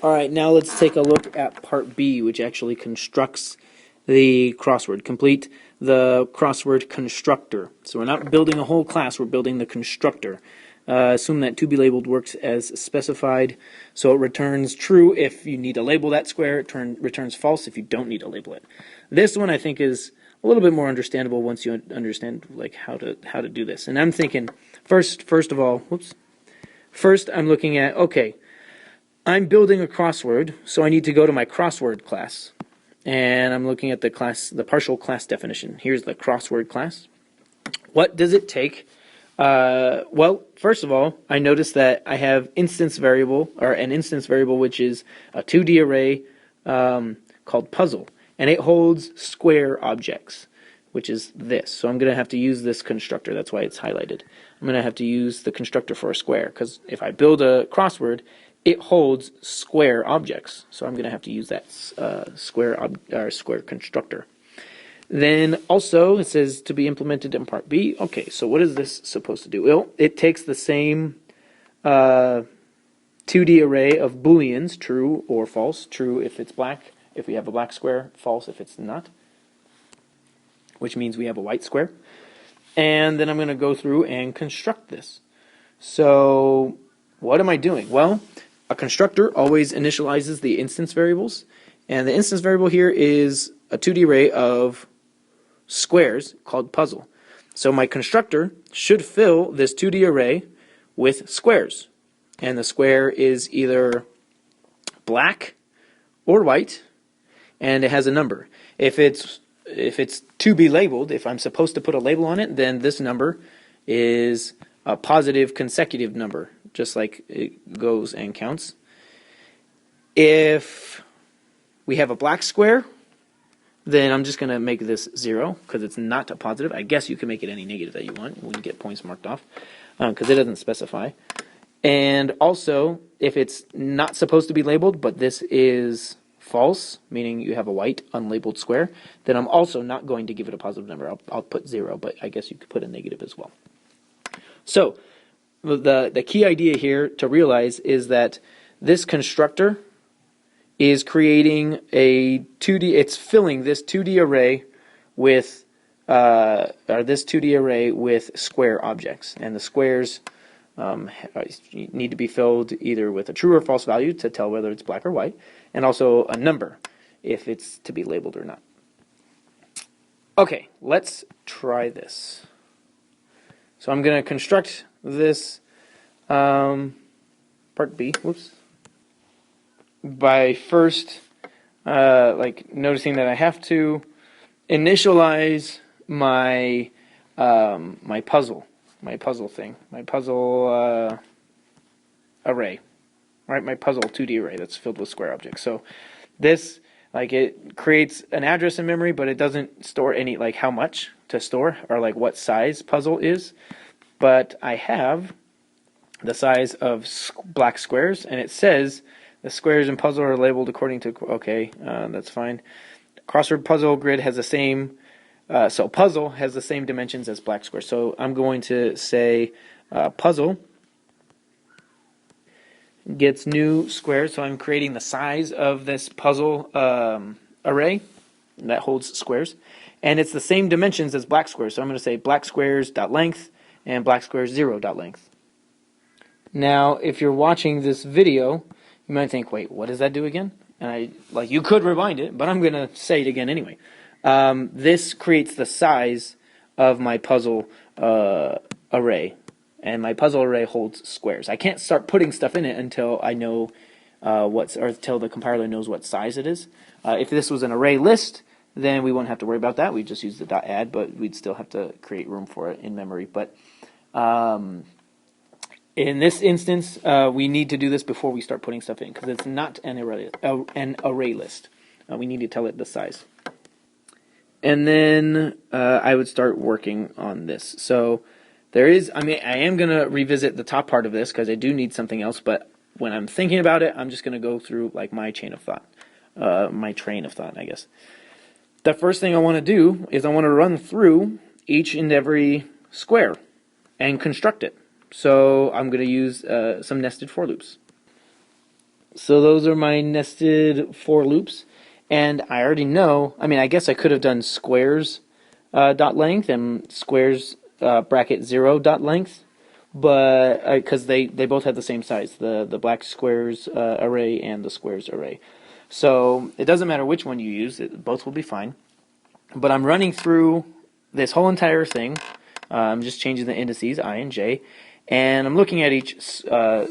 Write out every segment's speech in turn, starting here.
Alright, now let's take a look at part B, which actually constructs the crossword. Complete the crossword constructor. So we're not building a whole class, we're building the constructor. Assume that to be labeled works as specified, so it returns true if you need to label that square, it returns false if you don't need to label it. This one I think is a little bit more understandable once you understand like how to do this. And I'm thinking first of all, first I'm looking at, okay, I'm building a crossword, so I need to go to my crossword class. And I'm looking at the partial class definition. Here's the crossword class. What does it take? Well, first of all, I notice that I have an instance variable which is a 2D array called puzzle. And it holds square objects, which is this. So I'm going to have to use this constructor. That's why it's highlighted. I'm going to have to use the constructor for a square, because if I build a crossword, it holds square objects. So I'm going to have to use that square constructor. Then also it says to be implemented in part B. Okay, so what is this supposed to do? Well, it takes the same 2D array of booleans, true or false. True if it's black, if we have a black square, false if it's not, which means we have a white square. And then I'm going to go through and construct this. So what am I doing? Well, a constructor always initializes the instance variables, and the instance variable here is a 2D array of squares called puzzle. So my constructor should fill this 2D array with squares, and the square is either black or white, and it has a number. If it's to be labeled, if I'm supposed to put a label on it, then this number is a positive consecutive number, just like it goes and counts. If we have a black square, then I'm just going to make this 0 because it's not a positive. I guess you can make it any negative that you want when you get points marked off, because it doesn't specify. And also, if it's not supposed to be labeled, but this is false, meaning you have a white unlabeled square, then I'm also not going to give it a positive number. I'll put 0, but I guess you could put a negative as well. So the key idea here to realize is that this constructor is creating a 2D, it's filling this 2D array with square objects, and the squares need to be filled either with a true or false value to tell whether it's black or white, and also a number if it's to be labeled or not. Okay, let's try this. So I'm going to construct this part B, by first noticing that I have to initialize my my puzzle array, right? My puzzle 2D array that's filled with square objects. So this, it creates an address in memory, but it doesn't store any, how much to store or what size puzzle is. But I have the size of black squares, and it says the squares in puzzle are labeled according to, that's fine. Crossword puzzle grid has the same, so puzzle has the same dimensions as black square. So I'm going to say puzzle gets new squares, so I'm creating the size of this puzzle array that holds squares, and it's the same dimensions as black squares. So I'm going to say black squares dot length and black squares 0 dot length. Now, if you're watching this video, you might think, wait, what does that do again? And you could rewind it, but I'm going to say it again anyway. This creates the size of my puzzle array, and my puzzle array holds squares. I can't start putting stuff in it until I know until the compiler knows what size it is. If this was an array list, then we wouldn't have to worry about that. We'd just use the .add, but we'd still have to create room for it in memory. But in this instance, we need to do this before we start putting stuff in, because it's not an array list. We need to tell it the size. And then I would start working on this. So there is, I am going to revisit the top part of this because I do need something else, but when I'm thinking about it, I'm just going to go through my train of thought, I guess. The first thing I want to do is I want to run through each and every square and construct it. So I'm going to use some nested for loops. So those are my nested for loops. And I already know, I mean, I guess I could have done squares dot length and squares bracket 0 dot length, but because they both have the same size, the black squares array and the squares array. So it doesn't matter which one you use, both will be fine. But I'm running through this whole entire thing. I'm just changing the indices, I and j, and I'm looking at each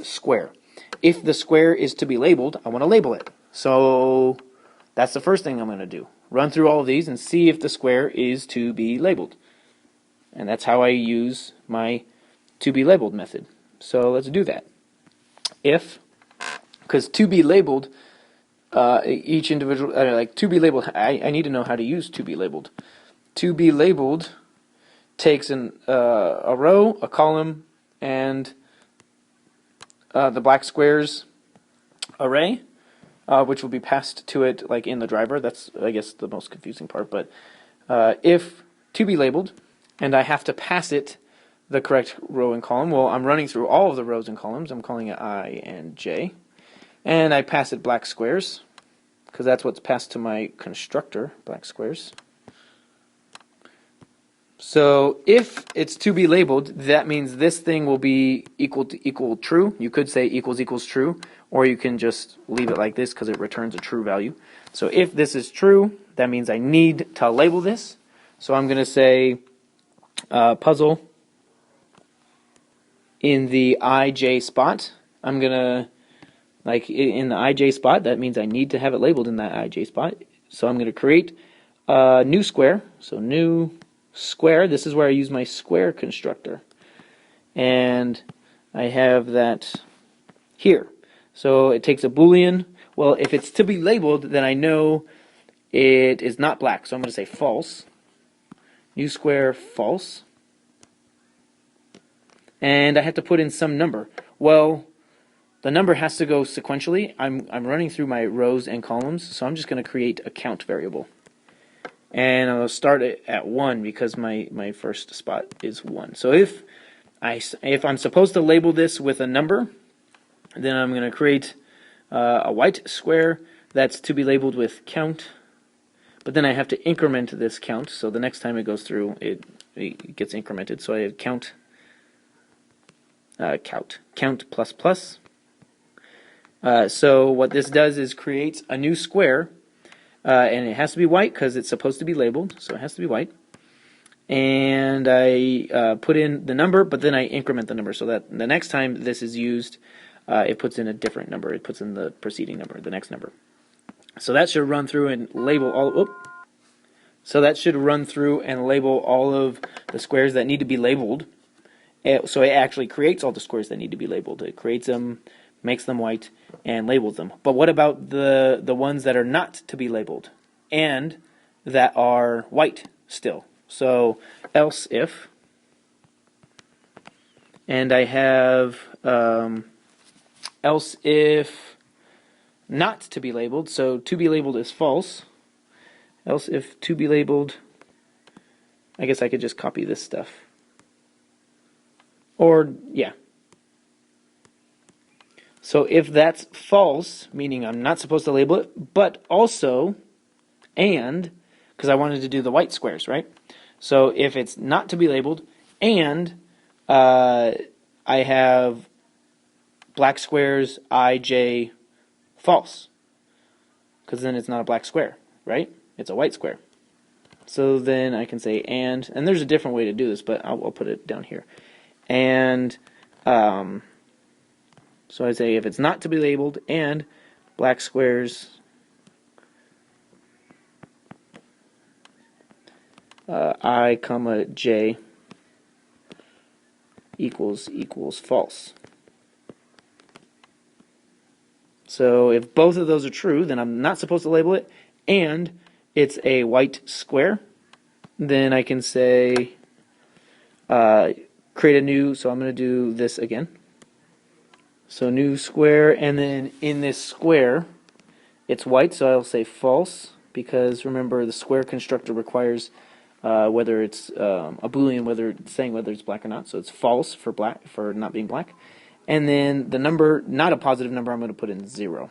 square. If the square is to be labeled, I want to label it. So that's the first thing I'm going to do. Run through all of these and see if the square is to be labeled. And that's how I use my to be labeled method. So let's do that. If, because to be labeled, each individual, like to be labeled, I need to know how to use to be labeled. To be labeled takes a row, a column, and the black squares array, which will be passed to it like in the driver. That's, I guess, the most confusing part. But if to be labeled, and I have to pass it the correct row and column, well, I'm running through all of the rows and columns. I'm calling it I and j. And I pass it black squares, because that's what's passed to my constructor, black squares. So if it's to be labeled, that means this thing will be equal true. You could say equals true, or you can just leave it like this because it returns a true value. So if this is true, that means I need to label this. So I'm going to say puzzle in the IJ spot. I'm going to, like in the IJ spot, that means I need to have it labeled in that IJ spot. So I'm going to create a new square. So new square, this is where I use my square constructor, and I have that here. So it takes a boolean. Well, if it's to be labeled, then I know it is not black, so I'm going to say false. New square false, and I have to put in some number. Well, the number has to go sequentially. I'm running through my rows and columns, so I'm just going to create a count variable. And I'll start it at 1 because my first spot is 1. So if I'm supposed to label this with a number, then I'm going to create a white square that's to be labeled with count. But then I have to increment this count, so the next time it goes through, it gets incremented. So I have count plus plus. So what this does is creates a new square. And it has to be white because it's supposed to be labeled, so it has to be white. And I put in the number, but then I increment the number so that the next time this is used, it puts in a different number. It puts in the preceding number, the next number. So that should run through and label all. So that should run through and label all of the squares that need to be labeled. So it actually creates all the squares that need to be labeled. It creates them, makes them white, and labels them. But what about the ones that are not to be labeled and that are white still? So else if, and I have else if not to be labeled. So to be labeled is false. Else if to be labeled, I guess I could just copy this stuff. Or, yeah. So if that's false, meaning I'm not supposed to label it, but also, and, because I wanted to do the white squares, right? So if it's not to be labeled, and I have black squares, I, J, false, because then it's not a black square, right? It's a white square. So then I can say and there's a different way to do this, but I'll put it down here. And so I say if it's not to be labeled and black squares I comma j equals false. So if both of those are true, then I'm not supposed to label it, and it's a white square, then I can say create a new, so I'm going to do this again. So new square, and then in this square, it's white, so I'll say false, because remember the square constructor requires whether it's a boolean, whether it's saying whether it's black or not, so it's false for black, for not being black. and then the number, not a positive number, I'm going to put in 0.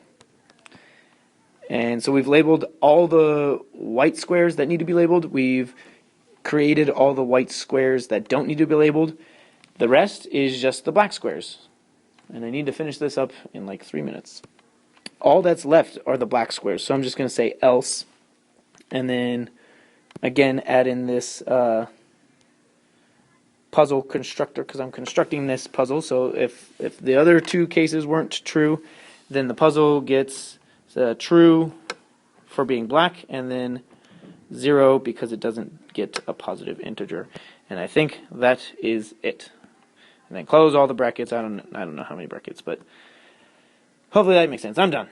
And so we've labeled all the white squares that need to be labeled. We've created all the white squares that don't need to be labeled. The rest is just the black squares. And I need to finish this up in like 3 minutes. All that's left are the black squares. So I'm just going to say else. And then, again, add in this puzzle constructor, because I'm constructing this puzzle. So if the other two cases weren't true, then the puzzle gets true for being black, and then 0 because it doesn't get a positive integer. And I think that is it. And then close all the brackets. I don't know how many brackets, but hopefully that makes sense. I'm done.